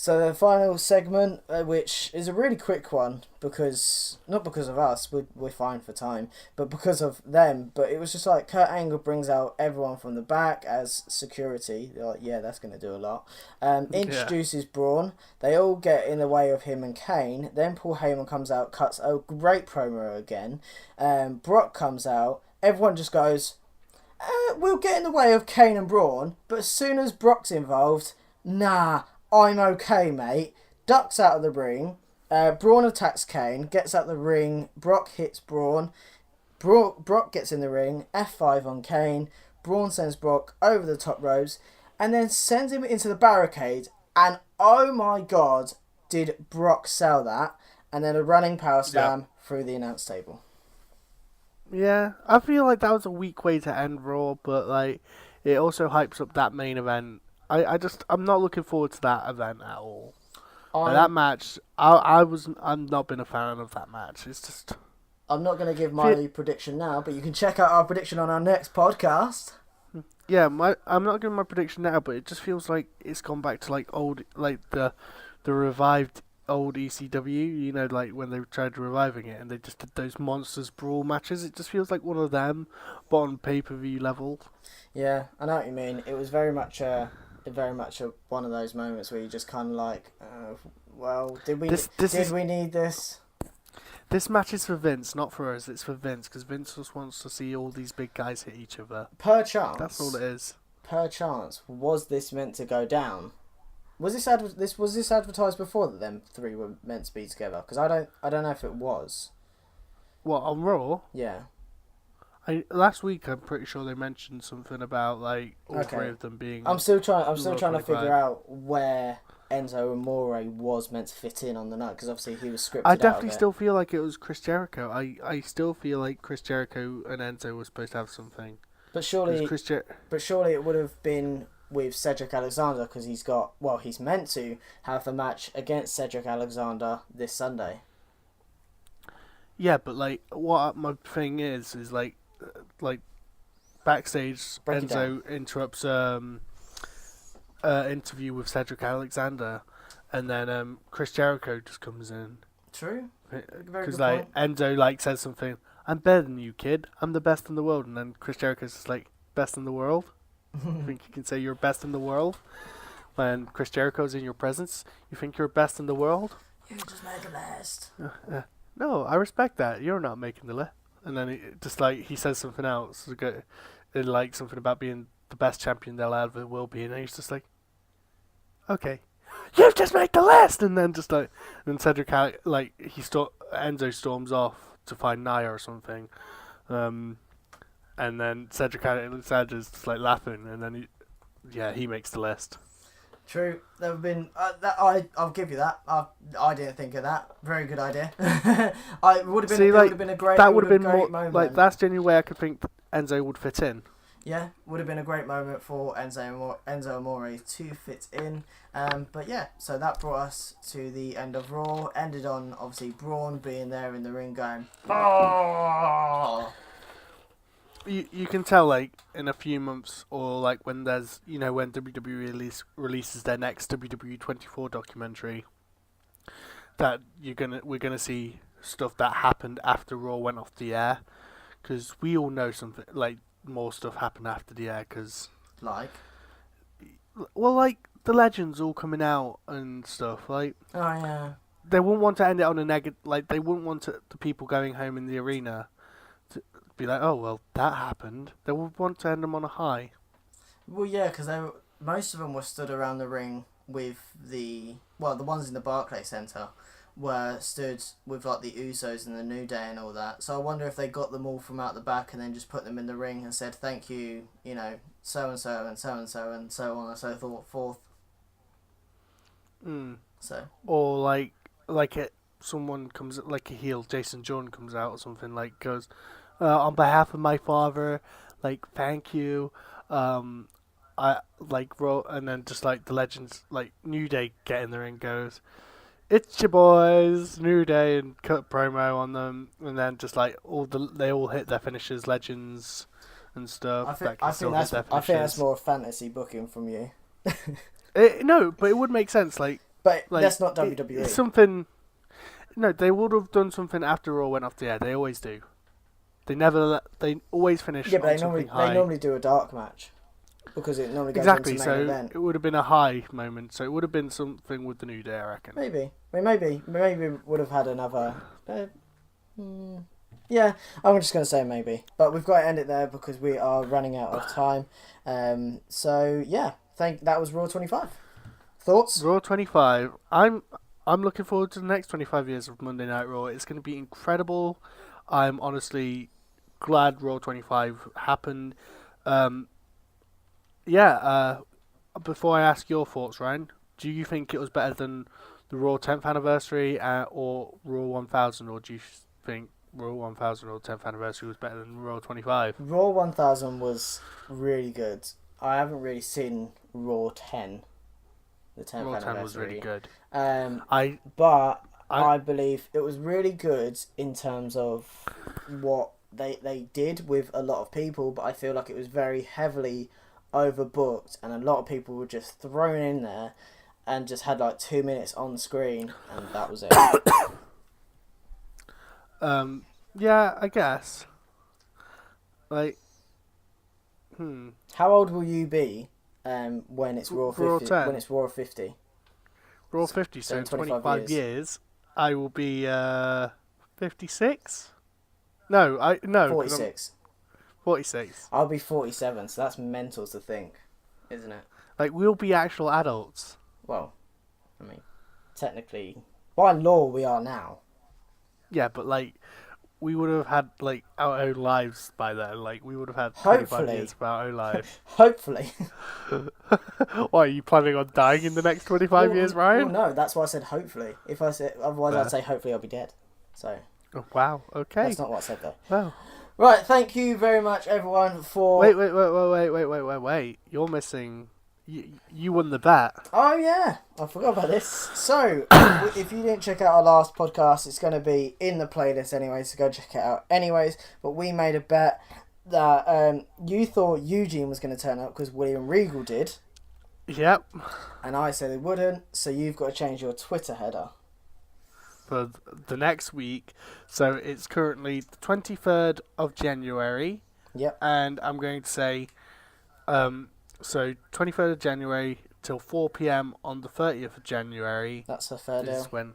B: So the final segment, which is a really quick one, not because of us, we're fine for time, but because of them. But it was just like Kurt Angle brings out everyone from the back as security. They're like, yeah, that's going to do a lot. Introduces Braun. They all get in the way of him and Kane. Then Paul Heyman comes out, cuts a great promo again. Brock comes out. Everyone just goes, we'll get in the way of Kane and Braun, but as soon as Brock's involved, nah, I'm okay, mate. Ducks out of the ring. Braun attacks Kane, gets out the ring. Brock hits Braun. Brock gets in the ring. F5 on Kane. Braun sends Brock over the top ropes and then sends him into the barricade. And oh my god, did Brock sell that? And then a running power slam through the announce table.
A: Yeah, I feel like that was a weak way to end Raw, but like it also hypes up that main event. I'm not looking forward to that event at all. That match, I'm not been a fan of that match. It's just...
B: I'm not going to give my prediction now, but you can check out our prediction on our next podcast.
A: Yeah, I'm not giving my prediction now, but it just feels like it's gone back to like old, like the revived old ECW, you know, like when they tried reviving it and they just did those monsters brawl matches. It just feels like one of them, but on pay-per-view level.
B: Yeah, I know what you mean. It was very much a one of those moments where you just kind of like, well,
A: This
B: did
A: is
B: we need this?
A: this match is for Vince, not for us. It's for Vince because Vince just wants to see all these big guys hit each other. That's all it is.
B: Per chance, was this meant to go down? Was this advertised before that them three were meant to be together? Because I don't know if it was.
A: What, on Raw?
B: Yeah.
A: Last week I'm pretty sure they mentioned something about like all three of them being.
B: I'm still trying to
A: 25.
B: figure out where Enzo Amore was meant to fit in on the night, because obviously he was scripted
A: I
B: out
A: definitely
B: of it.
A: still feel like it was Chris Jericho. I still feel like Chris Jericho and Enzo were supposed to have something.
B: But surely it would have been with Cedric Alexander, because he's meant to have the match against Cedric Alexander this Sunday.
A: Yeah, but like what my thing is like backstage
B: Break it down.
A: Enzo interrupts interview with Cedric Alexander, and then Chris Jericho just comes in.
B: True. Very
A: Because
B: good
A: like
B: point.
A: Enzo like says something, I'm better than you, kid. I'm the best in the world, and then Chris Jericho's just like, best in the world. You think you can say you're best in the world when Chris Jericho's in your presence? You think you're best in the world?
B: You just made the best.
A: No, I respect that. You're not making the list. And then he says something else, like something about being the best champion they'll ever will be, and then he's just like, okay, you've just made the list. And then Cedric Enzo storms off to find Nia or something, and then Cedric Alexander's just like laughing, and then he makes the list.
B: True. There have been I'll give you that. I didn't think of that. Very good idea. It would have been a great.
A: That would have been more
B: moment.
A: like that's the only way I could think Enzo would fit in.
B: Yeah, would have been a great moment for Enzo Amore to fit in. But yeah, so that brought us to the end of Raw. Ended on obviously Braun being there in the ring going, oh.
A: You can tell like in a few months, or like when there's when WWE releases their next WWE 24 documentary, that we're gonna see stuff that happened after Raw went off the air, because we all know something like more stuff happened after the air, because
B: like
A: the legends all coming out and stuff, like
B: oh yeah,
A: they wouldn't want to end it on a negative, like they wouldn't want the people going home in the arena to be like, oh well, that happened. They would want to end them on a high.
B: Well, yeah, because most of them were stood around the ring with the ones in the Barclays Centre were stood with like the Usos and the New Day and all that. So I wonder if they got them all from out the back and then just put them in the ring and said thank you, so and so and so and so and so on and so forth. So
A: or someone comes, like a heel, Jason Jordan comes out or something, like goes, on behalf of my father, like thank you, I like wrote, and then just like the legends, like New Day get in the ring, goes, it's your boys, New Day, and cut promo on them, and then just like they all hit their finishes, legends and stuff.
B: I think that's more fantasy booking from you.
A: No, but it would make sense,
B: but that's not WWE.
A: It's something. No, they would have done something after Raw went off the air. They always do. They always finish.
B: Yeah, but
A: they
B: normally do a dark match because it normally goes
A: exactly.
B: into main
A: So
B: event.
A: it would have been a high moment. So it would have been something with the New Day, I reckon.
B: Maybe we would have had another. Yeah, I'm just gonna say maybe, but we've got to end it there because we are running out of time. So yeah, that was Raw 25. Thoughts?
A: Raw 25. I'm looking forward to the next 25 years of Monday Night Raw. It's going to be incredible. I'm honestly glad Raw 25 happened. Before I ask your thoughts, Ryan, do you think it was better than the Raw 10th anniversary or Raw 1000, or do you think Raw 1000 or 10th anniversary was better than Raw 25?
B: Raw 1000 was really good. I haven't really seen Raw 10. The 10th
A: Raw 10
B: anniversary
A: was really good.
B: I believe it was really good in terms of what they did with a lot of people, but I feel like it was very heavily overbooked and a lot of people were just thrown in there. and just had like 2 minutes on screen, and that was it.
A: Yeah, I guess. Like,
B: How old will you be when it's Raw
A: Raw
B: 50?
A: 10.
B: When it's Raw 50?
A: Raw 50, so
B: in
A: in
B: 25
A: 25 years, I will be 56? No, because I'm
B: 46.
A: 46.
B: I'll be 47, so that's mental to think, isn't it?
A: Like, we'll be actual adults.
B: Well, I mean, technically, by law, we are now.
A: Yeah, but like, we would have had like our own lives by then. Like, we would have had 25
B: Hopefully.
A: years of our own life.
B: Hopefully.
A: Why, are you planning on dying in the next 25 years, Ryan?
B: Well, no, that's why I said hopefully. If I said otherwise,
A: Fair.
B: I'd say hopefully I'll be dead. So
A: Oh, wow, okay.
B: that's not what I said though.
A: Well,
B: Right, thank you very much, everyone, for.
A: wait. You're missing. You won the bet.
B: Oh yeah, I forgot about this. So, if you didn't check out our last podcast, it's going to be in the playlist anyway, so go check it out. Anyways, but we made a bet that you thought Eugene was going to turn up because William Regal did,
A: Yep.
B: and I said it wouldn't. So you've got to change your Twitter header.
A: For the next week. So it's currently the 23rd of January.
B: Yep.
A: And I'm going to say, so 23rd of January till 4 p.m. on the 30th of January.
B: That's a fair deal.
A: Is when,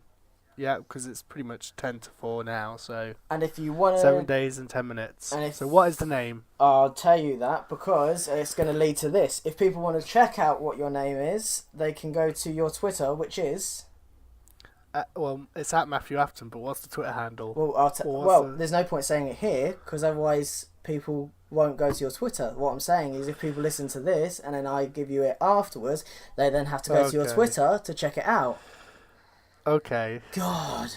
A: yeah, because it's pretty much 10 to 4 now. So
B: And if you want to,
A: 7 days and 10 minutes.
B: And
A: So what is the name?
B: I'll tell you that because it's going to lead to this. If people want to check out what your name is, they can go to your Twitter, which is.
A: Well, it's at Matthew Afton, but what's the Twitter handle?
B: Well, there's no point saying it here because otherwise people won't go to your Twitter. What I'm saying is if people listen to this and then I give you it afterwards, they then have to go to your Twitter to check it out.
A: Okay.
B: God.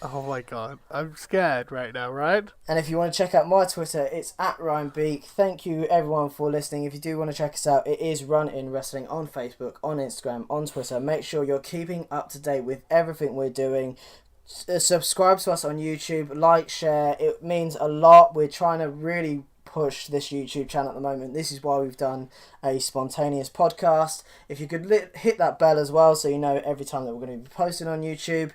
A: Oh my god. I'm scared right now, right?
B: And if you want to check out my Twitter, it's at Ryan Beak. Thank you everyone for listening. If you do want to check us out, it is Run In Wrestling on Facebook, on Instagram, on Twitter. Make sure you're keeping up to date with everything we're doing. Subscribe to us on YouTube, like, share. It means a lot. We're trying to really push this YouTube channel at the moment. This is why we've done a spontaneous podcast. If you could hit that bell as well so you know every time that we're going to be posting on YouTube.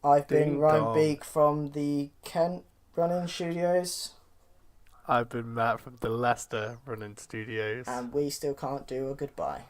B: I've been Ryan Beak from the Kent Running Studios.
A: I've been Matt from the Leicester Running Studios.
B: And we still can't do a goodbye.